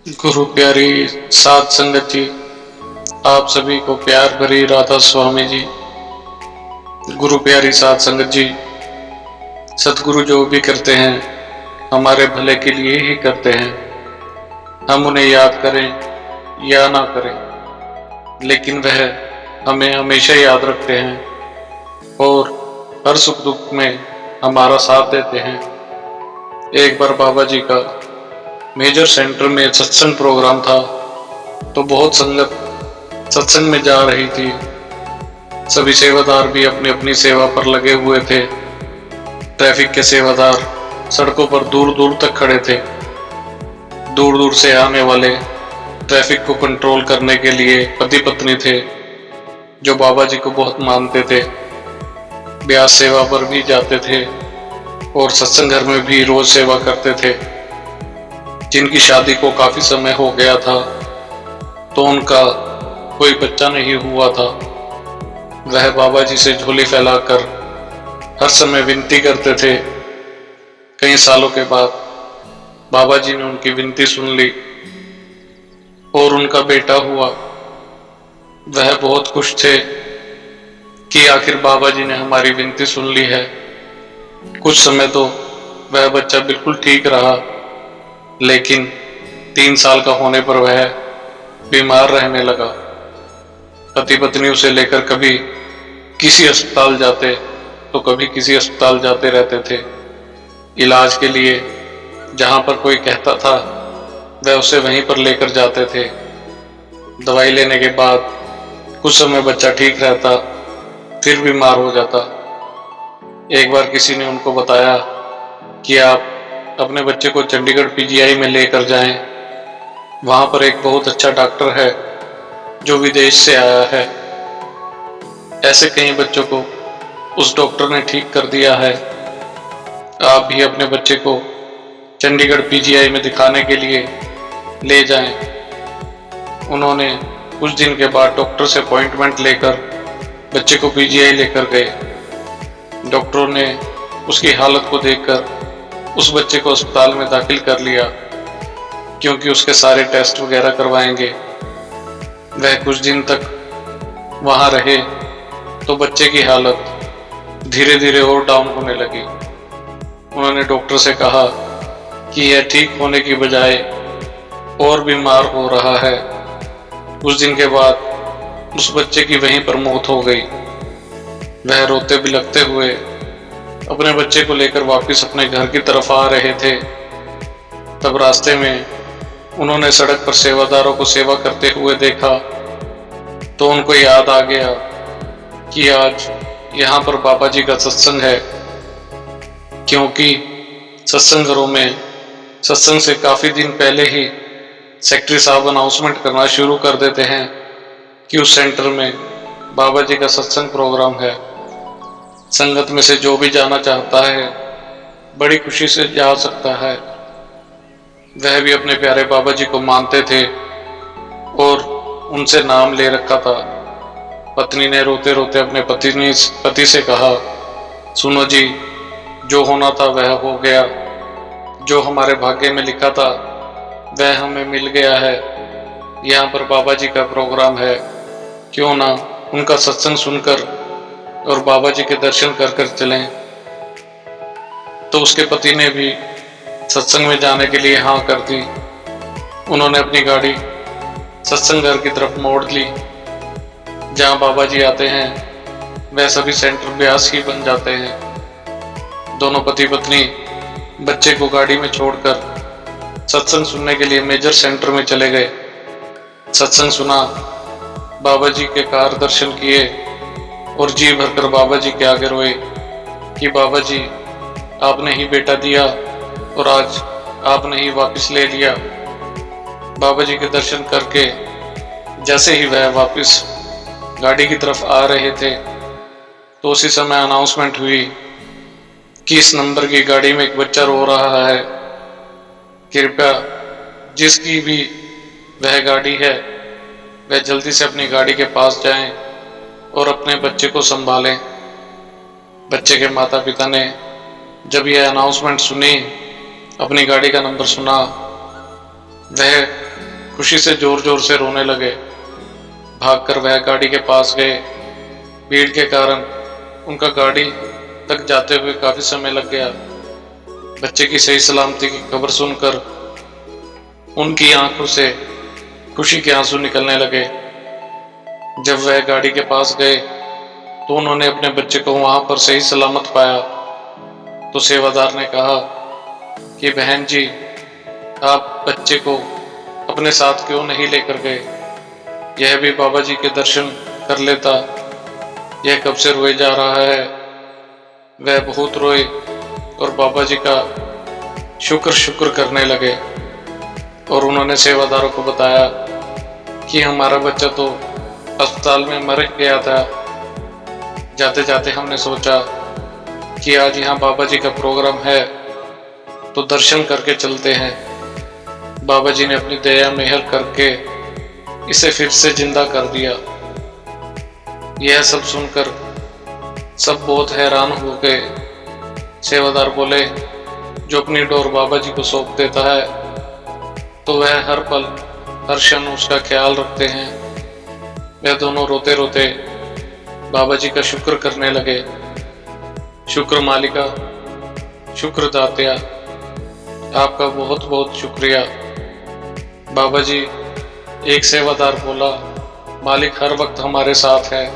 गुरु प्यारी साध संगत जी, आप सभी को प्यार भरी राधा स्वामी जी। गुरु प्यारी साध संगत जी, सतगुरु जो भी करते हैं हमारे भले के लिए ही करते हैं। हम उन्हें याद करें या ना करें, लेकिन वह हमें हमेशा याद रखते हैं और हर सुख दुख में हमारा साथ देते हैं। एक बार बाबा जी का मेजर सेंटर में सत्संग प्रोग्राम था, तो बहुत संगत सत्संग में जा रही थी। सभी सेवादार भी अपनी अपनी सेवा पर लगे हुए थे। ट्रैफिक के सेवादार सड़कों पर दूर दूर तक खड़े थे। दूर दूर से आने वाले ट्रैफिक को कंट्रोल करने के लिए पति पत्नी थे, जो बाबा जी को बहुत मानते थे। ब्यास सेवा पर भी जाते थे और सत्संग घर में भी रोज सेवा करते थे। जिनकी शादी को काफी समय हो गया था, तो उनका कोई बच्चा नहीं हुआ था। वह बाबा जी से झोली फैलाकर हर समय विनती करते थे। कई सालों के बाद बाबा जी ने उनकी विनती सुन ली और उनका बेटा हुआ। वह बहुत खुश थे कि आखिर बाबा जी ने हमारी विनती सुन ली है। कुछ समय तो वह बच्चा बिल्कुल ठीक रहा, लेकिन 3 साल का होने पर वह बीमार रहने लगा। पति पत्नी उसे लेकर कभी किसी अस्पताल जाते तो कभी किसी अस्पताल जाते रहते थे। इलाज के लिए जहां पर कोई कहता था वह उसे वहीं पर लेकर जाते थे। दवाई लेने के बाद कुछ समय बच्चा ठीक रहता, फिर बीमार हो जाता। एक बार किसी ने उनको बताया कि आप अपने बच्चे को चंडीगढ़ पीजीआई में लेकर जाएं। वहां पर एक बहुत अच्छा डॉक्टर है जो विदेश से आया है। ऐसे कई बच्चों को उस डॉक्टर ने ठीक कर दिया है। आप भी अपने बच्चे को चंडीगढ़ पीजीआई में दिखाने के लिए ले जाएं। उन्होंने कुछ दिन के बाद डॉक्टर से अपॉइंटमेंट लेकर बच्चे को पीजीआई लेकर गए। डॉक्टरों ने उसकी हालत को देखकर उस बच्चे को अस्पताल में दाखिल कर लिया, क्योंकि उसके सारे टेस्ट वगैरह करवाएंगे। वह कुछ दिन तक वहां रहे तो बच्चे की हालत धीरे धीरे और डाउन होने लगी। उन्होंने डॉक्टर से कहा कि यह ठीक होने की बजाय और बीमार हो रहा है। कुछ दिन के बाद उस बच्चे की वहीं पर मौत हो गई। वह रोते बिलखते हुए अपने बच्चे को लेकर वापस अपने घर की तरफ आ रहे थे। तब रास्ते में उन्होंने सड़क पर सेवादारों को सेवा करते हुए देखा, तो उनको याद आ गया कि आज यहाँ पर बाबा जी का सत्संग है। क्योंकि सत्संग घरों में सत्संग से काफी दिन पहले ही सेक्रेटरी साहब अनाउंसमेंट करना शुरू कर देते हैं कि उस सेंटर में बाबा जी का सत्संग प्रोग्राम है। संगत में से जो भी जाना चाहता है बड़ी खुशी से जा सकता है। वह भी अपने प्यारे बाबा जी को मानते थे और उनसे नाम ले रखा था। पत्नी ने रोते रोते अपने पति से कहा, सुनो जी, जो होना था वह हो गया। जो हमारे भाग्य में लिखा था वह हमें मिल गया है। यहाँ पर बाबा जी का प्रोग्राम है, क्यों ना उनका सत्संग सुनकर और बाबा जी के दर्शन कर कर चलें। तो उसके पति ने भी सत्संग में जाने के लिए हाँ कर दी। उन्होंने अपनी गाड़ी सत्संग घर की तरफ मोड़ ली। जहाँ बाबा जी आते हैं वह सभी सेंटर ब्यास ही बन जाते हैं। दोनों पति पत्नी बच्चे को गाड़ी में छोड़कर सत्संग सुनने के लिए मेजर सेंटर में चले गए। सत्संग सुना, बाबा जी के कार दर्शन किए और जी भरकर बाबा जी के आगे रोए कि बाबा जी, आपने ही बेटा दिया और आज आपने ही वापस ले लिया। बाबा जी के दर्शन करके जैसे ही वह वापस गाड़ी की तरफ आ रहे थे, तो उसी समय अनाउंसमेंट हुई कि इस नंबर की गाड़ी में एक बच्चा रो रहा है। कृपया जिसकी भी वह गाड़ी है वह जल्दी से अपनी गाड़ी के पास जाएं और अपने बच्चे को संभालें। बच्चे के माता पिता ने जब यह अनाउंसमेंट सुनी, अपनी गाड़ी का नंबर सुना, वह खुशी से जोर जोर से रोने लगे। भागकर वह गाड़ी के पास गए। भीड़ के कारण उनका गाड़ी तक जाते हुए काफी समय लग गया। बच्चे की सही सलामती की खबर सुनकर उनकी आंखों से खुशी के आंसू निकलने लगे। जब वह गाड़ी के पास गए तो उन्होंने अपने बच्चे को वहां पर सही सलामत पाया। तो सेवादार ने कहा कि बहन जी, आप बच्चे को अपने साथ क्यों नहीं लेकर गए? यह भी बाबा जी के दर्शन कर लेता। यह कब से रोए जा रहा है। वह बहुत रोए और बाबा जी का शुक्र शुक्र करने लगे। और उन्होंने सेवादारों को बताया कि हमारा बच्चा तो अस्पताल में मर गया था। जाते जाते हमने सोचा कि आज यहाँ बाबा जी का प्रोग्राम है तो दर्शन करके चलते हैं। बाबा जी ने अपनी दया मेहर करके इसे फिर से जिंदा कर दिया। यह सब सुनकर सब बहुत हैरान हो गए। सेवादार बोले, जो अपनी डोर बाबा जी को सौंप देता है तो वह हर पल हर क्षण उसका ख्याल रखते हैं। वह दोनों रोते रोते बाबा जी का शुक्र करने लगे। शुक्र मालिका, शुक्र दात्या, आपका बहुत बहुत शुक्रिया। बाबा जी, एक सेवादार बोला, मालिक हर वक्त हमारे साथ है।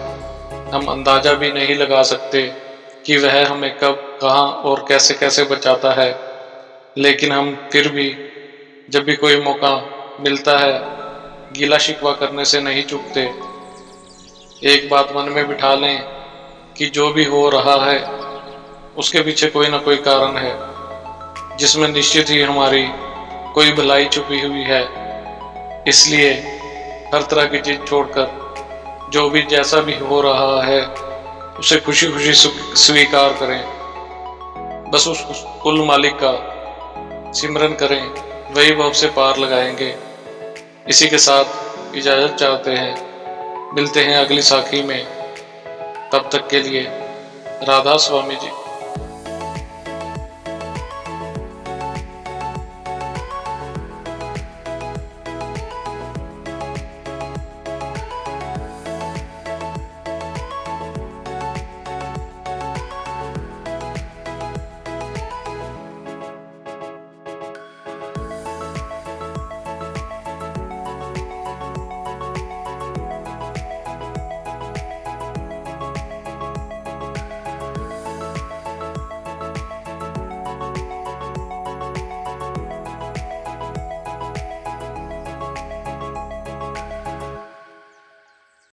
हम अंदाजा भी नहीं लगा सकते कि वह हमें कब, कहाँ और कैसे कैसे बचाता है, लेकिन हम फिर भी जब भी कोई मौका मिलता है गिला शिकवा करने से नहीं चूकते। एक बात मन में बिठा लें कि जो भी हो रहा है उसके पीछे कोई ना कोई कारण है, जिसमें निश्चित ही हमारी कोई भलाई छुपी हुई है। इसलिए हर तरह की चीज छोड़कर जो भी जैसा भी हो रहा है उसे खुशी खुशी स्वीकार करें। बस उस कुल मालिक का सिमरन करें, वही भव से पार लगाएंगे। इसी के साथ इजाजत चाहते हैं। मिलते हैं अगली साखी में। तब तक के लिए राधा स्वामी जी।